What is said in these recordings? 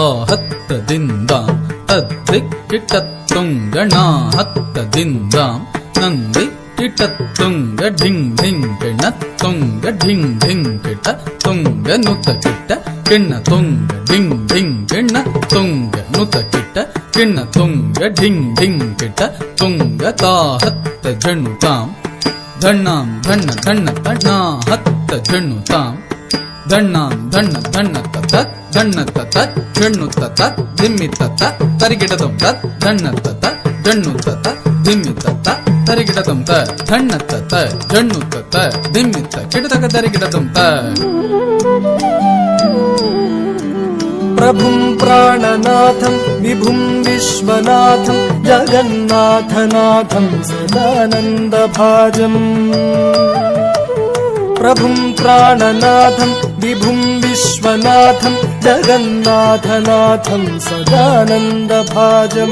താഹത്തദിന്ദാം തദ്ദിക്കിട്ടത്തുംഗണാഹത്തദിന്ദാം നന്ദിക്കിട്ടത്തുംഗ ഢിങ് ഢിങ് കിണത്തുംഗ ഢിങ് ഢിങ് കിട്ട തുംഗ നുതകിട്ട കിണ്ണ തുംഗ ഢിങ് ഢിങ് കിണ്ണ തുംഗ നുതകിട്ട കിണ്ണ തുംഗ ഢിങ് ഢിങ് കിട്ട തുംഗ താഹത്ത ജണുതാം ധണ്ണാം ധണ്ണ ധണ്ണ തണ്ണാഹത്ത ജണുതാം ധണ്ണാം ധണ്ണ ധണ്ണ തത്ത ധണ്ണ തത്ത ജണ്ണു തത്ത ധിമ്മി തത്ത തരികിടതും തത് ധണ്ണ തത്ത ജണ്ണു തത്ത ധിമ്മി തത്ത തരികിടതും ത ധണ്ണ തത്ത ജണ്ണു തത്ത ധിമ്മി ത കിടതക തരികിടതും ത പ്രഭും പ്രാണനാഥം വിഭും വിശ്വനാഥം ജഗന്നാഥനാഥം സദാനന്ദഭാജം പ്രഭും പ്രാണനാഥം വിഭും വിശ്വനാഥം ജഗന്നാഥനാഥം സദാനന്ദഭാജം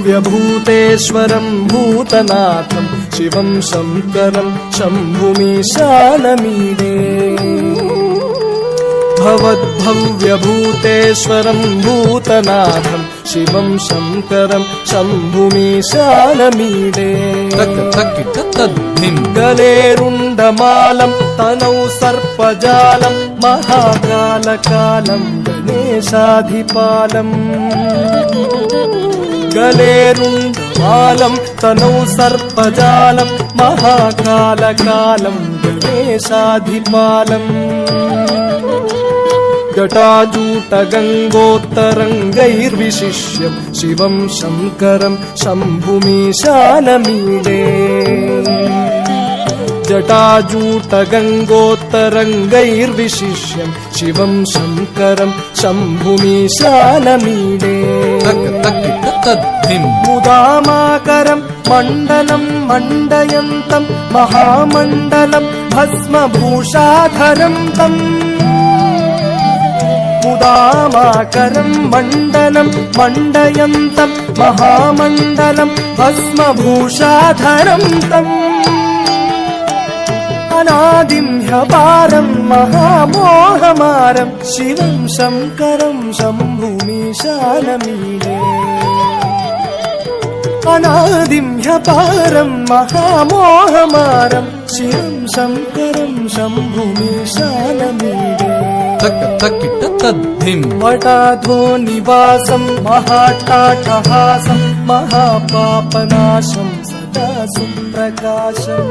ഭവദ്ഭവ്യഭൂതേശ്വരം ഭൂതനാഥം ശിവം ശങ്കരം ശംഭുമീശാനമീഡേ ഭവദ്ഭവ്യഭൂതേശ്വരം ഭൂതനാഥം ശിവം ശങ്കരം ശംഭുമീശാനമീഡേ ഗലേരുണ്ടമാലം തനൗ സർപ്പജാലം മഹാകാലകാലം ഗണേശാധിപാലം ഗലേരുണ്ടമാലം തനൗ സർപ്പജാലം മഹാകാലകാലം ഗണേശാധിപാലം ജടാജൂട്ടഗംഗോത്തരംഗൈർവിശിഷ്യം ശിവം ശങ്കരം ശംഭുമീശാനമീഡേ ജടാജൂട്ടഗംഗോത്തരംഗൈർവിശിഷ്യം ശിവം ശങ്കരം ശംഭുമീശാനമീഡേ മുദാമാകരം മണ്ഡലം മണ്ഡയന്തം മഹാമണ്ഡലം ഭസ്മഭൂഷാധരം തം മുദാമാകരം മണ്ഡലം മണ്ഡയന്തം മഹാമണ്ഡലം ഭസ്മഭൂഷാധരം തം അനാദിം ഹ്യപാരം മഹാമോഹമാരം ശിവം ശങ്കരം ശംഭുമീശാനമീഡേ അനാദിം ഹ്യപാരം മഹാമോഹമാരം ശിവം ശങ്കരം ശംഭുമീശാനമീഡേ വടാധോ നിവാസം മഹാട്ടാട്ടഹാസം മഹാപാപനാശം സദാ സുപ്രകാശം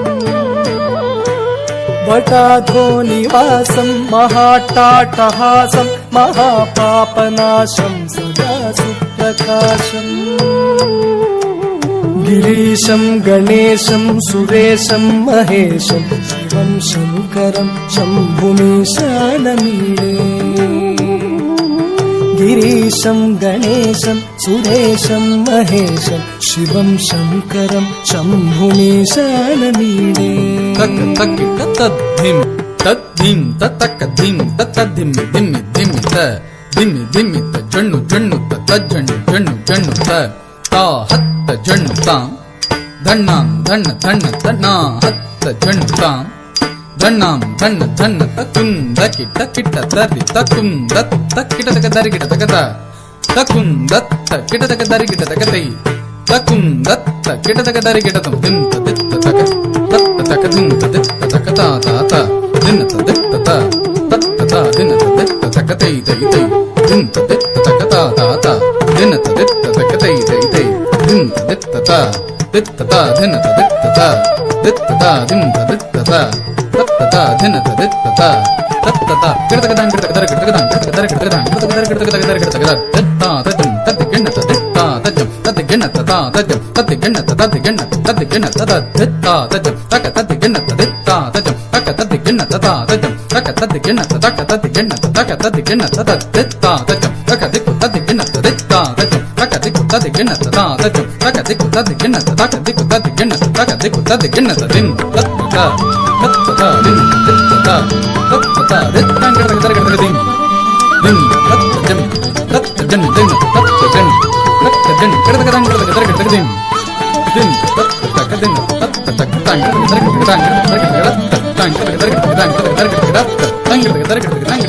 വടാധോ നിവാസം മഹാട്ടാട്ടഹാസം മഹാപാപനാശം സദാ സുപ്രകാശം ഗിരീശം ഗണേശം സുരേശം മഹേശം ശിവം ശങ്കരം ശംഭുമീശാനമീഡേ ഗിരീശം ഗണേശം സുരേശം മഹേശം ശിവം ശങ്കരം ശംഭുമീശാനമീഡേ തദ്ധിം തദ്ധിം തത്തക്കധിം തത്തധിമ്മി ധിമ്മി ധിമ്മി ത ധിമ്മി ധിമ്മി ത ജണ്ണു ജണ്ണു ത ജണ്ണു ജണ്ണു ജണ്ണു ത താഹത്ത ജണ്ണുതാം ധണ്ണാം ധണ്ണ ധണ്ണ തണ്ണാഹത്ത ജണ്ണുതാം ധണ്ണാം ധണ്ണ ധണ്ണ തക്കുന്ദ കിട്ട കിട്ട തരി തക്കുന്ദ തക്കിടതക ദരികിട തകത തക്കുന്ദത്ത കിടതക ദരികിട തകതൈ തക്കുന്ദത്ത കിടതക ദരികിടതം ദിന്ത ദിത്ത തക തത്ത തക ദിന്ത ദിത്ത തകത താത ദിന്നത ദിത്ത ത തത്ത ത ദിന്നത ദിത്ത തകതൈ തൈ തൈ ദിന്ത ദിത്ത തകത താത ദിന്നത ദിത്ത തകതൈ തൈ തൈ ദിന്ത ദിത്ത ത ദിത്ത ത ദിന്നത ദിത്ത ത ദിത്ത ത ദിന്ത ദിത്ത ത തത്ത ത ദിന്നത ദിത്ത ത തത്ത ത കിടതക ദാൻ കിടതക ദര കിടതക ദാൻ കിടതക ദര കിടതക ദാൻ കിടതക ദര കിടതക ദര കിടതക ദര ദിത്ത തജം തത്തി ഗണ്ണത ദിത്ത തജം തത്തി ഗണ്ണത ത തജം തത്തി ഗണ്ണത തത്തി ഗണ്ണത തത്തി ഗണ്ണത ത ദിത്ത തജം തക തത്തി ഗണ്ണത ദിത്ത തജം തക തത്തി ഗണ്ണത ത തജം തക തത്തി ഗണ്ണത തക തത്തി ഗണ്ണത തക തത്തി ഗണ്ണത ത ദിത്ത തജം തക ദിക്കു തത്തി ഗണ്ണത ദിത്ത തജം തക ദിക്കു തത്തി ഗണ്ണത ത തജം തക ദിക്കു തത്തി ഗണ്ണത തക ദിക്കു തത്തി ഗണ്ണത തക ദിക്കു തത്തി ഗണ്ണത ദിൻ തത്ത തത്ത ദിൻ തത്ത തത്ത ദിത്താൻ കിടതക ദര കിടതക ദിൻ ദിൻ തത്ത ജം തത്ത ജൻ ദിൻ തത്ത ജൻ തത്ത ജൻ കിടതക ദാൻ കിടതക ദര കിടതക ദിൻ ദിൻ തത്ത തക ദിൻ തത്ത തക താൻ കിടതക ദര കിടതക താൻ കിടതക ദര കിടതക താൻ കിടതക ദര കിടതക താൻ കിടതക ദര കിടതക താൻ കിടതക ദര കിടതക താൻ